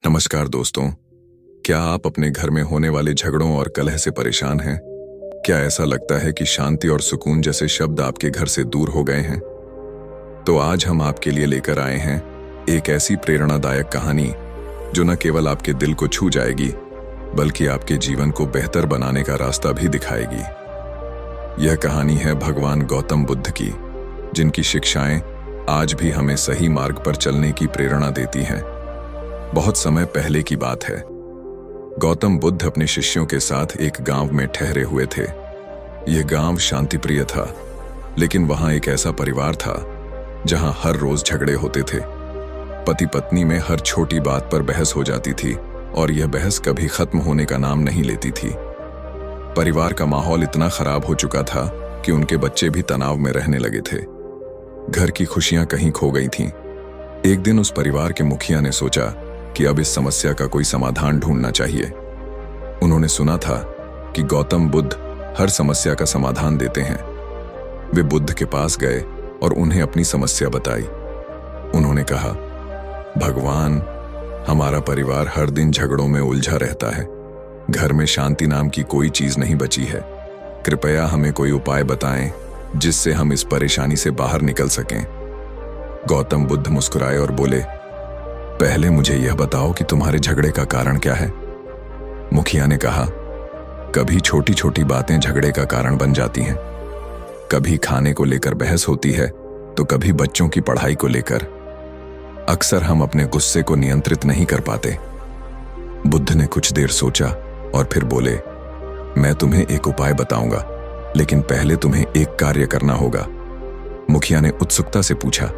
नमस्कार दोस्तों, क्या आप अपने घर में होने वाले झगड़ों और कलह से परेशान हैं? क्या ऐसा लगता है कि शांति और सुकून जैसे शब्द आपके घर से दूर हो गए हैं? तो आज हम आपके लिए लेकर आए हैं एक ऐसी प्रेरणादायक कहानी जो न केवल आपके दिल को छू जाएगी बल्कि आपके जीवन को बेहतर बनाने का रास्ता भी दिखाएगी। यह कहानी है भगवान गौतम बुद्ध की, जिनकी शिक्षाएं आज भी हमें सही मार्ग पर चलने की प्रेरणा देती हैं। बहुत समय पहले की बात है। गौतम बुद्ध अपने शिष्यों के साथ एक गांव में ठहरे हुए थे। यह गांव शांतिप्रिय था, लेकिन वहां एक ऐसा परिवार था जहां हर रोज झगड़े होते थे। पति पत्नी में हर छोटी बात पर बहस हो जाती थी और यह बहस कभी खत्म होने का नाम नहीं लेती थी। परिवार का माहौल इतना खराब हो चुका था कि उनके बच्चे भी तनाव में रहने लगे थे। घर की खुशियां कहीं खो गई थीं। एक दिन उस परिवार के मुखिया ने सोचा कि अब इस समस्या का कोई समाधान ढूंढना चाहिए। उन्होंने सुना था कि गौतम बुद्ध हर समस्या का समाधान देते हैं। वे बुद्ध के पास गए और उन्हें अपनी समस्या बताई। उन्होंने कहा, भगवान, हमारा परिवार हर दिन झगड़ों में उलझा रहता है। घर में शांति नाम की कोई चीज नहीं बची है। कृपया हमें कोई उपाय बताएं जिससे हम इस परेशानी से बाहर निकल सकें। गौतम बुद्ध मुस्कुराए और बोले, पहले मुझे यह बताओ कि तुम्हारे झगड़े का कारण क्या है। मुखिया ने कहा, कभी छोटी छोटी बातें झगड़े का कारण बन जाती हैं। कभी खाने को लेकर बहस होती है तो कभी बच्चों की पढ़ाई को लेकर। अक्सर हम अपने गुस्से को नियंत्रित नहीं कर पाते। बुद्ध ने कुछ देर सोचा और फिर बोले, मैं तुम्हें एक उपाय बताऊंगा, लेकिन पहले तुम्हें एक कार्य करना होगा। मुखिया ने उत्सुकता से पूछा,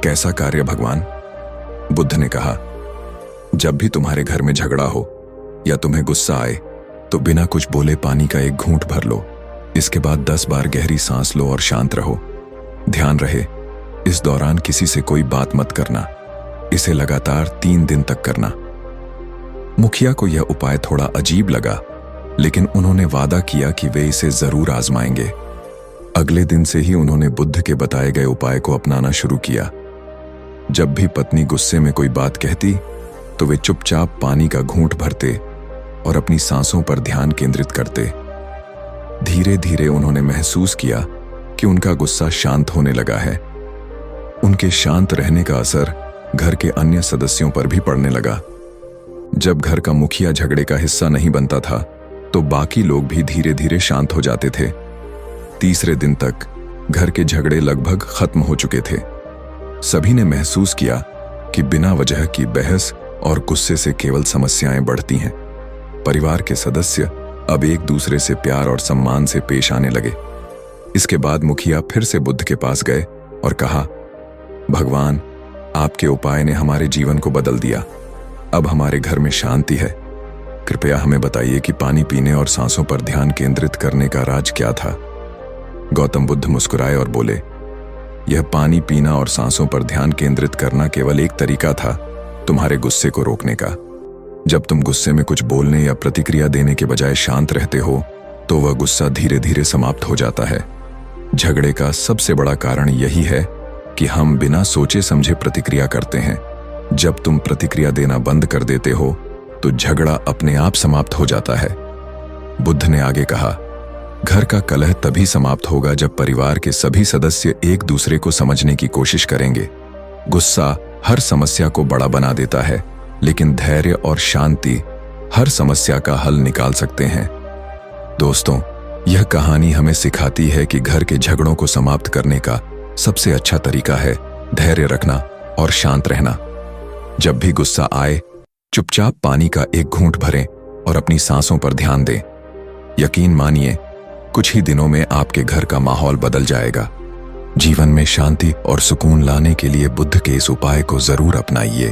कैसा कार्य भगवान? बुद्ध ने कहा, जब भी तुम्हारे घर में झगड़ा हो या तुम्हें गुस्सा आए तो बिना कुछ बोले पानी का एक घूंट भर लो। इसके बाद 10 बार गहरी सांस लो और शांत रहो। ध्यान रहे, इस दौरान किसी से कोई बात मत करना। इसे लगातार 3 दिन तक करना। मुखिया को यह उपाय थोड़ा अजीब लगा, लेकिन उन्होंने वादा किया कि वे इसे जरूर आजमाएंगे। अगले दिन से ही उन्होंने बुद्ध के बताए गए उपाय को अपनाना शुरू किया। जब भी पत्नी गुस्से में कोई बात कहती तो वे चुपचाप पानी का घूंट भरते और अपनी सांसों पर ध्यान केंद्रित करते। धीरे धीरे उन्होंने महसूस किया कि उनका गुस्सा शांत होने लगा है। उनके शांत रहने का असर घर के अन्य सदस्यों पर भी पड़ने लगा। जब घर का मुखिया झगड़े का हिस्सा नहीं बनता था तो बाकी लोग भी धीरे धीरे शांत हो जाते थे। तीसरे दिन तक घर के झगड़े लगभग खत्म हो चुके थे। सभी ने महसूस किया कि बिना वजह की बहस और गुस्से से केवल समस्याएं बढ़ती हैं। परिवार के सदस्य अब एक दूसरे से प्यार और सम्मान से पेश आने लगे। इसके बाद मुखिया फिर से बुद्ध के पास गए और कहा, भगवान, आपके उपाय ने हमारे जीवन को बदल दिया। अब हमारे घर में शांति है। कृपया हमें बताइए कि पानी पीने और सांसों पर ध्यान केंद्रित करने का राज क्या था। गौतम बुद्ध मुस्कुराए और बोले, यह पानी पीना और सांसों पर ध्यान केंद्रित करना केवल एक तरीका था तुम्हारे गुस्से को रोकने का। जब तुम गुस्से में कुछ बोलने या प्रतिक्रिया देने के बजाय शांत रहते हो तो वह गुस्सा धीरे धीरे समाप्त हो जाता है। झगड़े का सबसे बड़ा कारण यही है कि हम बिना सोचे समझे प्रतिक्रिया करते हैं। जब तुम प्रतिक्रिया देना बंद कर देते हो तो झगड़ा अपने आप समाप्त हो जाता है। बुद्ध ने आगे कहा, घर का कलह तभी समाप्त होगा जब परिवार के सभी सदस्य एक दूसरे को समझने की कोशिश करेंगे। गुस्सा हर समस्या को बड़ा बना देता है, लेकिन धैर्य और शांति हर समस्या का हल निकाल सकते हैं। दोस्तों, यह कहानी हमें सिखाती है कि घर के झगड़ों को समाप्त करने का सबसे अच्छा तरीका है धैर्य रखना और शांत रहना। जब भी गुस्सा आए, चुपचाप पानी का एक घूंट भरें और अपनी सांसों पर ध्यान दें। यकीन मानिए, कुछ ही दिनों में आपके घर का माहौल बदल जाएगा। जीवन में शांति और सुकून लाने के लिए बुद्ध के इस उपाय को जरूर अपनाइए।